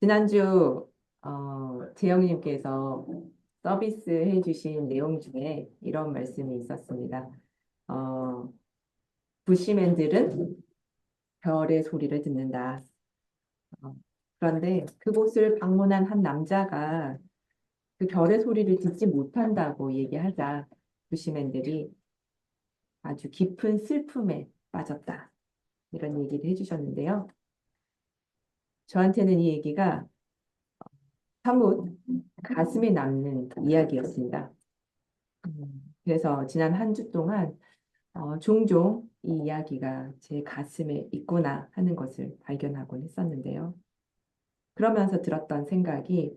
지난주 재영님께서 서비스 해주신 내용 중에 이런 말씀이 있었습니다. 어, 부시맨들은 별의 소리를 듣는다. 어, 그런데 그곳을 방문한 한 남자가 그 별의 소리를 듣지 못한다고 얘기하자 부시맨들이 아주 깊은 슬픔에 빠졌다. 이런 얘기를 해주셨는데요. 저한테는 이 얘기가 사뭇 가슴에 남는 이야기였습니다. 그래서 지난 한 주 동안 종종 이 이야기가 제 가슴에 있구나 하는 것을 발견하곤 했었는데요. 그러면서 들었던 생각이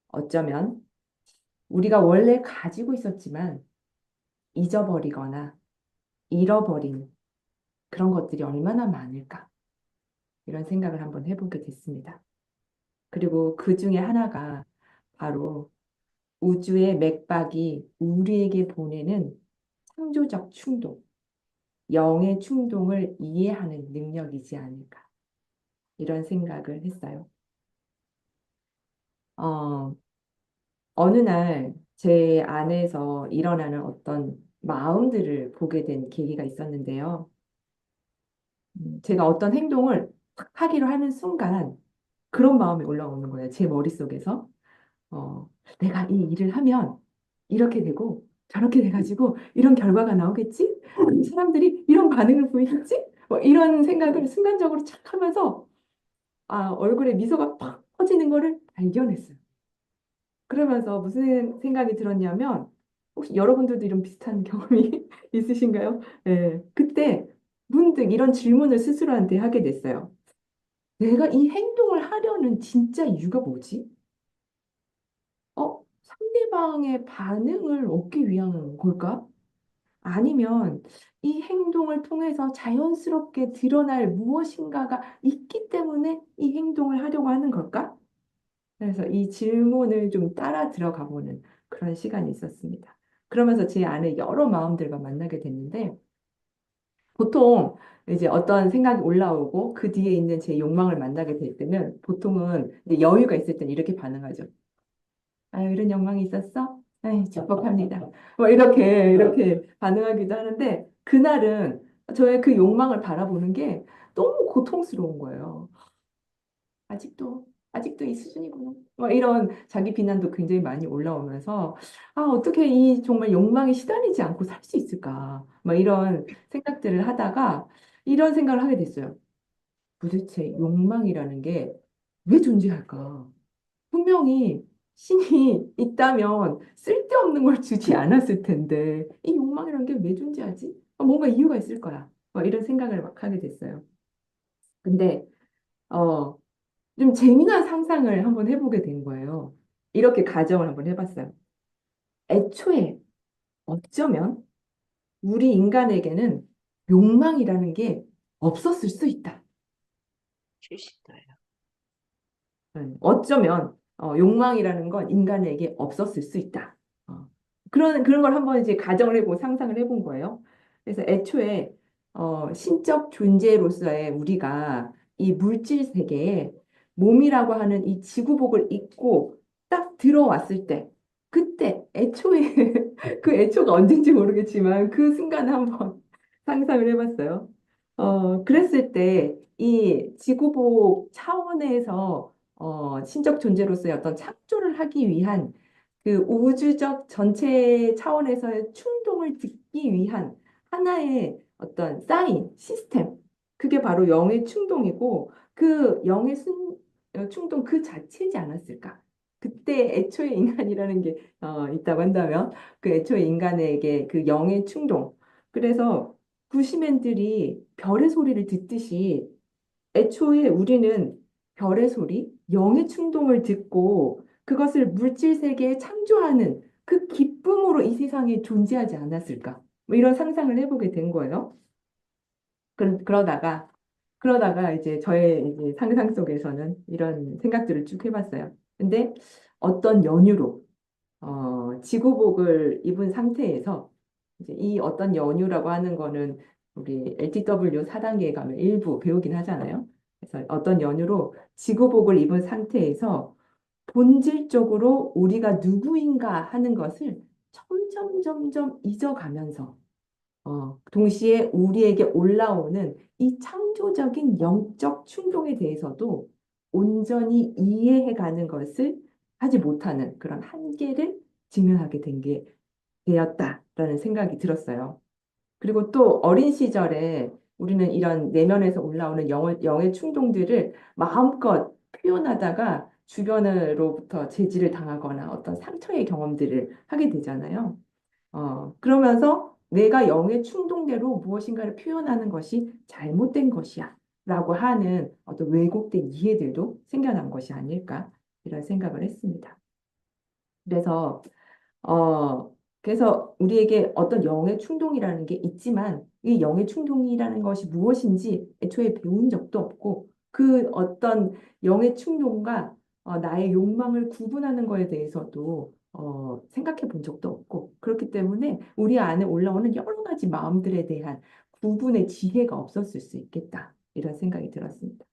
어쩌면 우리가 원래 가지고 있었지만 잊어버리거나 잃어버린 그런 것들이 얼마나 많을까 이런 생각을 한번 해보게 됐습니다. 그리고 그 중에 하나가 바로 우주의 맥박이 우리에게 보내는 창조적 충동, 영의 충동을 이해하는 능력이지 않을까. 이런 생각을 했어요. 어, 어느 날 제 안에서 일어나는 어떤 마음들을 보게 된 계기가 있었는데요. 제가 어떤 행동을 탁 하기로 하는 순간 그런 마음이 올라오는 거예요. 제 머릿속에서. 어, 내가 이 일을 하면 이렇게 되고 저렇게 돼가지고 이런 결과가 나오겠지? 사람들이 이런 반응을 보이겠지? 뭐 이런 생각을 순간적으로 착 하면서 얼굴에 미소가 팍 퍼지는 거를 발견했어요. 그러면서 무슨 생각이 들었냐면 혹시 여러분들도 이런 비슷한 경험이 있으신가요? 네, 그때 문득 이런 질문을 스스로한테 하게 됐어요. 내가 이 행동을 하려는 진짜 이유가 뭐지? 상대방의 반응을 얻기 위한 걸까? 아니면 이 행동을 통해서 자연스럽게 드러날 무엇인가가 있기 때문에 이 행동을 하려고 하는 걸까? 그래서 이 질문을 좀 따라 들어가 보는 그런 시간이 있었습니다. 그러면서 제 안에 여러 마음들과 만나게 됐는데 보통 이제 어떤 생각이 올라오고 그 뒤에 있는 제 욕망을 만나게 될 때는 보통은 이제 여유가 있을 때는 이렇게 반응하죠. 아유, 이런 욕망이 있었어? 아이, 축복합니다. 뭐 이렇게 반응하기도 하는데 그날은 저의 그 욕망을 바라보는 게 너무 고통스러운 거예요. 아직도 이 수준이구나. 뭐 이런 자기 비난도 굉장히 많이 올라오면서 어떻게 이 정말 욕망에 시달리지 않고 살 수 있을까? 막 이런 생각들을 하다가 이런 생각을 하게 됐어요. 도대체 욕망이라는 게 왜 존재할까? 분명히 신이 있다면 쓸데없는 걸 주지 않았을 텐데 이 욕망이라는 게 왜 존재하지? 뭔가 이유가 있을 거야. 이런 생각을 막 하게 됐어요. 근데 어, 좀 재미난 상상을 한번 해보게 된 거예요. 이렇게 가정을 한번 해봤어요. 애초에 어쩌면 우리 인간에게는 욕망이라는 게 없었을 수 있다. 실시도요. 어쩌면 욕망이라는 건 인간에게 없었을 수 있다. 그런 걸 한번 이제 가정을 해보고 상상을 해본 거예요. 그래서 애초에 신적 존재로서의 우리가 이 물질 세계에 몸이라고 하는 이 지구복을 입고 딱 들어왔을 때, 그때 애초에 그 애초가 언젠지 모르겠지만 그 순간을 한번 상상을 해봤어요. 그랬을 때 이 지구복 차원에서 신적 존재로서의 어떤 창조를 하기 위한 그 우주적 전체 차원에서의 충동을 듣기 위한 하나의 어떤 사인, 시스템. 그게 바로 영의 충동이고 그 영의 충동 그 자체지 않았을까? 그때 애초에 인간이라는 게 있다고 한다면 그 애초에 인간에게 그 영의 충동. 그래서 구시맨들이 별의 소리를 듣듯이 애초에 우리는 별의 소리, 영의 충동을 듣고 그것을 물질 세계에 창조하는 그 기쁨으로 이 세상에 존재하지 않았을까? 뭐 이런 상상을 해보게 된 거예요. 그러다가 이제 저의 이제 상상 속에서는 이런 생각들을 쭉 해봤어요. 근데 어떤 연유로 지구복을 입은 상태에서 이제 이 어떤 연유라고 하는 거는 우리 LTW 4단계에 가면 일부 배우긴 하잖아요. 그래서 어떤 연유로 지구복을 입은 상태에서 본질적으로 우리가 누구인가 하는 것을 점점 잊어가면서 동시에 우리에게 올라오는 이 창조적인 영적 충동에 대해서도 온전히 이해해가는 것을 하지 못하는 그런 한계를 직면하게 된 게 되었다라는 생각이 들었어요. 그리고 또 어린 시절에 우리는 이런 내면에서 올라오는 영의 충동들을 마음껏 표현하다가 주변으로부터 제지를 당하거나 어떤 상처의 경험들을 하게 되잖아요. 그러면서 내가 영의 충동대로 무엇인가를 표현하는 것이 잘못된 것이야 라고 하는 어떤 왜곡된 이해들도 생겨난 것이 아닐까 이런 생각을 했습니다. 그래서 어, 그래서 우리에게 어떤 영의 충동이라는 게 있지만 이 영의 충동이라는 것이 무엇인지 애초에 배운 적도 없고 그 어떤 영의 충동과 나의 욕망을 구분하는 거에 대해서도 생각해 본 적도 없고 그렇기 때문에 우리 안에 올라오는 여러 가지 마음들에 대한 구분의 지혜가 없었을 수 있겠다 이런 생각이 들었습니다.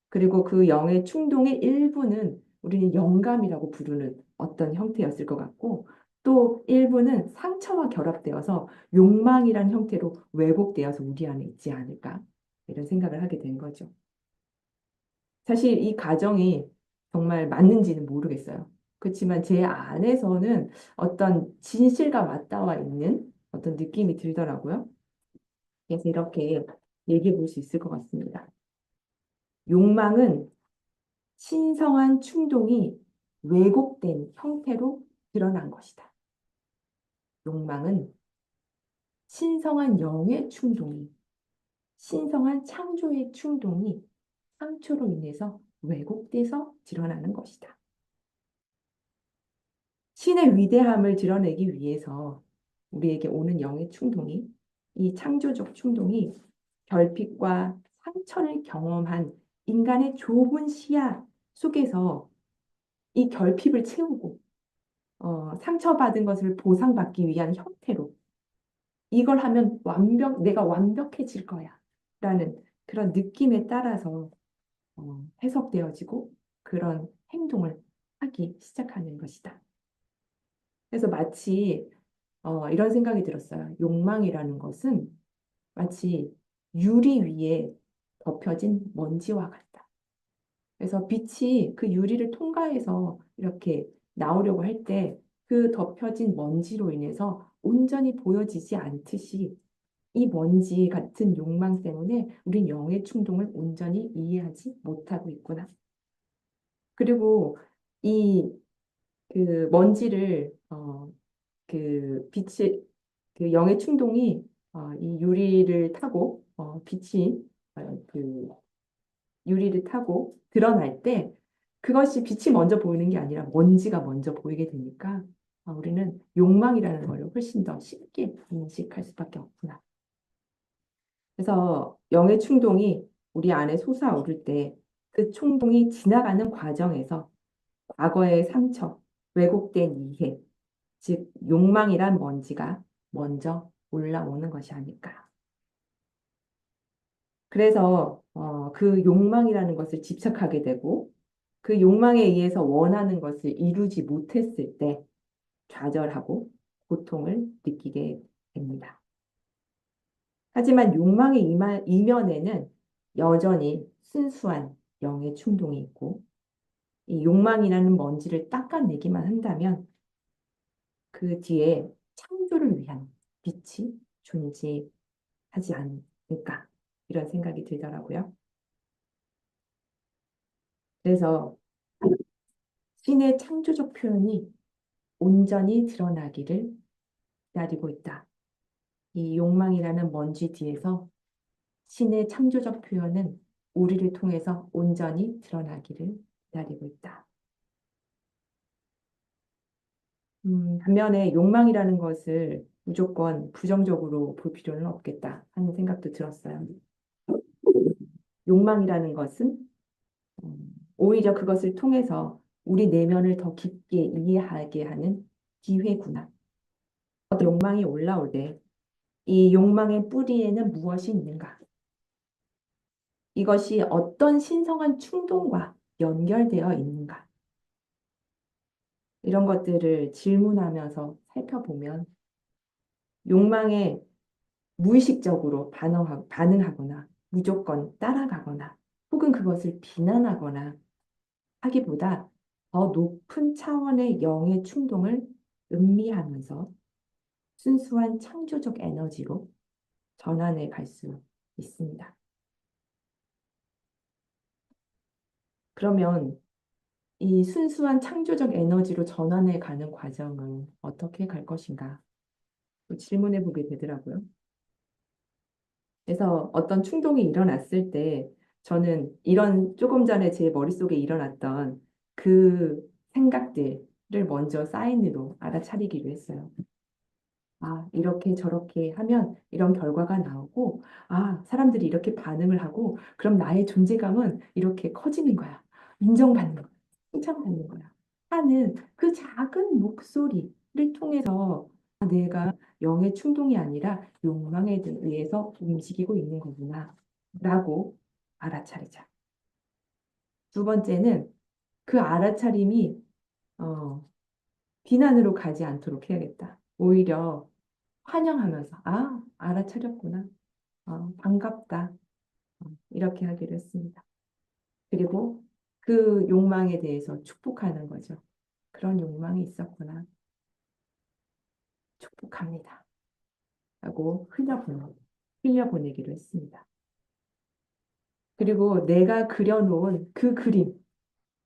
그리고 그 영의 충동의 일부는 우리는 영감이라고 부르는 어떤 형태였을 것 같고 또 일부는 상처와 결합되어서 욕망이란 형태로 왜곡되어서 우리 안에 있지 않을까 이런 생각을 하게 된 거죠. 사실 이 가정이 정말 맞는지는 모르겠어요. 그렇지만 제 안에서는 어떤 진실과 맞닿아 있는 어떤 느낌이 들더라고요. 그래서 이렇게 얘기해 볼 수 있을 것 같습니다. 욕망은 신성한 충동이 왜곡된 형태로 드러난 것이다. 욕망은 신성한 영의 충동이, 신성한 창조의 충동이 상처로 인해서 왜곡돼서 드러나는 것이다. 신의 위대함을 드러내기 위해서 우리에게 오는 영의 충동이, 이 창조적 충동이 결핍과 상처를 경험한 인간의 좁은 시야 속에서 이 결핍을 채우고 상처받은 것을 보상받기 위한 형태로 이걸 하면 내가 완벽해질 거야. 라는 그런 느낌에 따라서 해석되어지고 그런 행동을 하기 시작하는 것이다. 그래서 마치 이런 생각이 들었어요. 욕망이라는 것은 마치 유리 위에 덮여진 먼지와 같다. 그래서 빛이 그 유리를 통과해서 이렇게 나오려고 할 때 그 덮여진 먼지로 인해서 온전히 보여지지 않듯이 이 먼지 같은 욕망 때문에 우린 영의 충동을 온전히 이해하지 못하고 있구나. 그리고 이 그 먼지를 그 빛이 그 영의 충동이 이 유리를 타고 빛이 그 유리를 타고 드러날 때 그것이 빛이 먼저 보이는 게 아니라 먼지가 먼저 보이게 되니까 우리는 욕망이라는 걸 훨씬 더 쉽게 인식할 수밖에 없구나. 그래서 영의 충동이 우리 안에 솟아오를 때 그 충동이 지나가는 과정에서 과거의 상처, 왜곡된 이해, 즉 욕망이란 먼지가 먼저 올라오는 것이 아닐까. 그래서 그 욕망이라는 것을 집착하게 되고 그 욕망에 의해서 원하는 것을 이루지 못했을 때 좌절하고 고통을 느끼게 됩니다. 하지만 욕망의 이면에는 여전히 순수한 영의 충동이 있고 이 욕망이라는 먼지를 닦아내기만 한다면 그 뒤에 창조를 위한 빛이 존재하지 않을까 이런 생각이 들더라고요. 그래서 신의 창조적 표현이 온전히 드러나기를 기다리고 있다. 이 욕망이라는 먼지 뒤에서 신의 창조적 표현은 우리를 통해서 온전히 드러나기를 기다리고 있다. 반면에 욕망이라는 것을 무조건 부정적으로 볼 필요는 없겠다 하는 생각도 들었어요. 욕망이라는 것은 오히려 그것을 통해서 우리 내면을 더 깊게 이해하게 하는 기회구나. 어떤 욕망이 올라올 때 이 욕망의 뿌리에는 무엇이 있는가? 이것이 어떤 신성한 충동과 연결되어 있는가? 이런 것들을 질문하면서 살펴보면 욕망에 무의식적으로 반응하거나 무조건 따라가거나 혹은 그것을 비난하거나 하기보다 더 높은 차원의 영의 충동을 음미하면서 순수한 창조적 에너지로 전환해 갈 수 있습니다. 그러면 이 순수한 창조적 에너지로 전환해 가는 과정은 어떻게 갈 것인가? 또 질문해 보게 되더라고요. 그래서 어떤 충동이 일어났을 때 저는 이런 조금 전에 제 머릿속에 일어났던 그 생각들을 먼저 사인으로 알아차리기로 했어요. 아, 이렇게 저렇게 하면 이런 결과가 나오고, 아, 사람들이 이렇게 반응을 하고, 그럼 나의 존재감은 이렇게 커지는 거야. 인정받는 거야. 칭찬받는 거야. 하는 그 작은 목소리를 통해서 아, 내가 영의 충동이 아니라 욕망에 의해서 움직이고 있는 거구나. 라고 알아차리자. 두 번째는 그 알아차림이 어, 비난으로 가지 않도록 해야겠다. 오히려 환영하면서 아, 알아차렸구나. 반갑다. 이렇게 하기로 했습니다. 그리고 그 욕망에 대해서 축복하는 거죠. 그런 욕망이 있었구나. 축복합니다. 하고 흘려보내기로 했습니다. 그리고 내가 그려놓은 그 그림,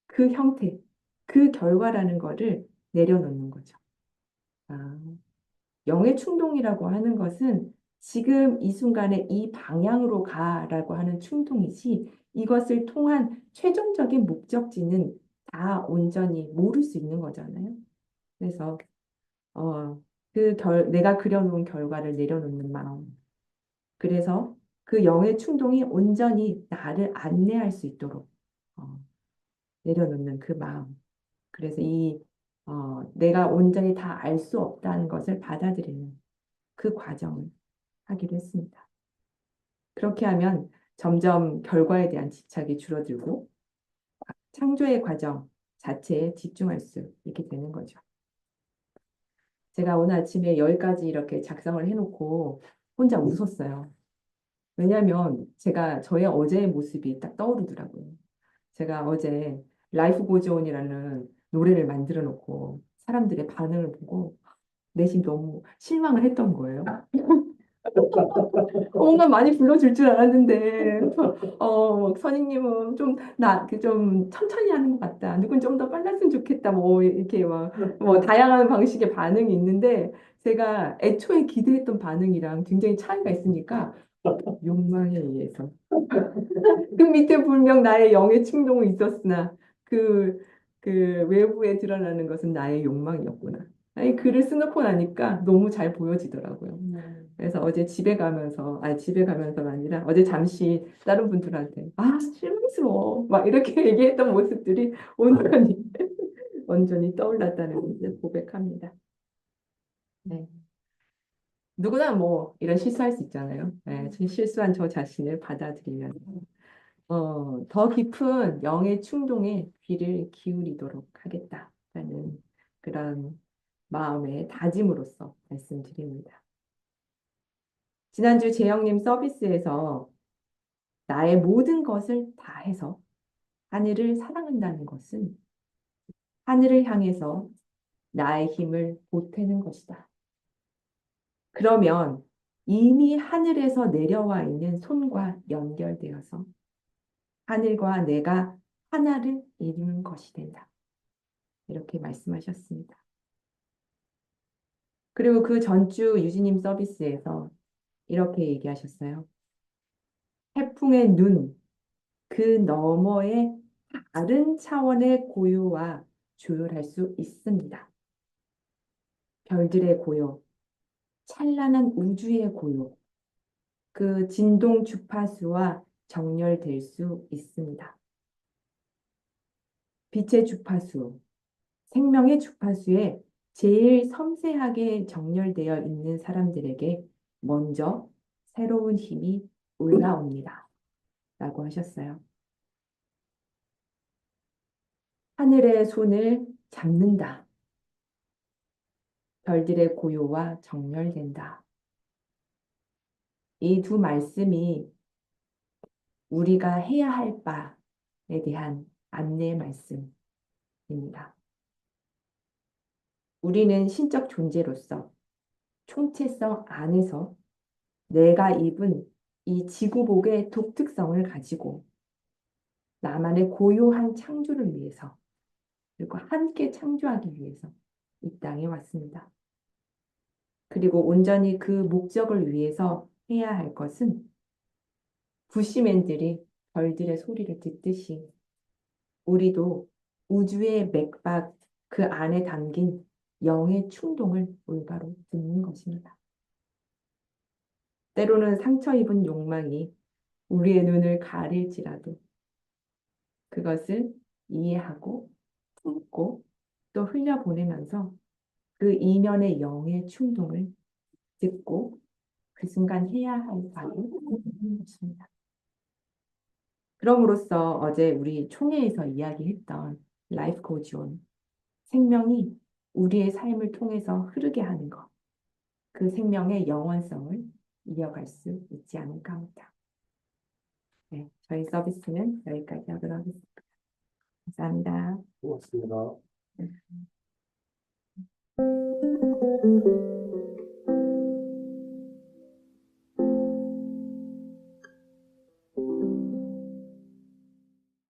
그 형태, 그 결과라는 거를 내려놓는 거죠. 아, 영의 충동이라고 하는 것은 지금 이 순간에 이 방향으로 가라고 하는 충동이지 이것을 통한 최종적인 목적지는 다 온전히 모를 수 있는 거잖아요. 그래서 내가 그려놓은 결과를 내려놓는 마음. 그래서 그 영의 충동이 온전히 나를 안내할 수 있도록 어, 내려놓는 그 마음. 그래서 내가 온전히 다 알 수 없다는 것을 받아들이는 그 과정을 하기로 했습니다. 그렇게 하면 점점 결과에 대한 집착이 줄어들고 창조의 과정 자체에 집중할 수 있게 되는 거죠. 제가 오늘 아침에 여기까지 이렇게 작성을 해놓고 혼자 웃었어요. 왜냐하면 제가 저의 어제의 모습이 딱 떠오르더라고요. 제가 어제 라이프 고즈온이라는 노래를 만들어 놓고 사람들의 반응을 보고 내심 너무 실망을 했던 거예요. 뭔가 많이 불러줄 줄 알았는데, 선생님은 좀 천천히 하는 것 같다. 누군 좀 더 빨랐으면 좋겠다. 뭐, 이렇게 뭐, 다양한 방식의 반응이 있는데, 제가 애초에 기대했던 반응이랑 굉장히 차이가 있으니까, 욕망에 의해서. 그 밑에 분명 나의 영의 충동은 있었으나, 그, 그 외부에 드러나는 것은 나의 욕망이었구나. 아니, 글을 써놓고 나니까 너무 잘 보여지더라고요. 그래서 어제 집에 가면서가 아니라 어제 잠시 다른 분들한테 아, 실망스러워. 막 이렇게 얘기했던 모습들이 온전히, 온전히 떠올랐다는 것을 고백합니다. 네. 누구나 뭐 이런 실수할 수 있잖아요. 네, 실수한 저 자신을 받아들이면 더 깊은 영의 충동에 귀를 기울이도록 하겠다라는 그런 마음의 다짐으로서 말씀드립니다. 지난주 재영님 서비스에서 나의 모든 것을 다해서 하늘을 사랑한다는 것은 하늘을 향해서 나의 힘을 보태는 것이다. 그러면 이미 하늘에서 내려와 있는 손과 연결되어서 하늘과 내가 하나를 이루는 것이 된다. 이렇게 말씀하셨습니다. 그리고 그 전주 유진님 서비스에서 이렇게 얘기하셨어요. 태풍의 눈, 그 너머의 다른 차원의 고요와 조율할 수 있습니다. 별들의 고요, 찬란한 우주의 고요, 그 진동 주파수와 정렬될 수 있습니다. 빛의 주파수, 생명의 주파수에 제일 섬세하게 정렬되어 있는 사람들에게 먼저 새로운 힘이 올라옵니다. 라고 하셨어요. 하늘의 손을 잡는다. 별들의 고요와 정렬된다. 이 두 말씀이 우리가 해야 할 바에 대한 안내 말씀입니다. 우리는 신적 존재로서 총체성 안에서 내가 입은 이 지구복의 독특성을 가지고 나만의 고요한 창조를 위해서 그리고 함께 창조하기 위해서 이 땅에 왔습니다. 그리고 온전히 그 목적을 위해서 해야 할 것은 부시맨들이 별들의 소리를 듣듯이 우리도 우주의 맥박 그 안에 담긴 영의 충동을 올바로 듣는 것입니다. 때로는 상처 입은 욕망이 우리의 눈을 가릴지라도 그것을 이해하고 품고 또 흘려보내면서 그 이면의 영의 충동을 듣고 그 순간 해야 할 바를 하는 것입니다. 그럼으로써 어제 우리 총회에서 이야기했던 라이프 고즈 온, 생명이 우리의 삶을 통해서 흐르게 하는 것, 그 생명의 영원성을 이어갈 수 있지 않을까 합니다. 네, 저희 서비스는 여기까지 하도록 하겠습니다. 감사합니다. 고맙습니다. 네.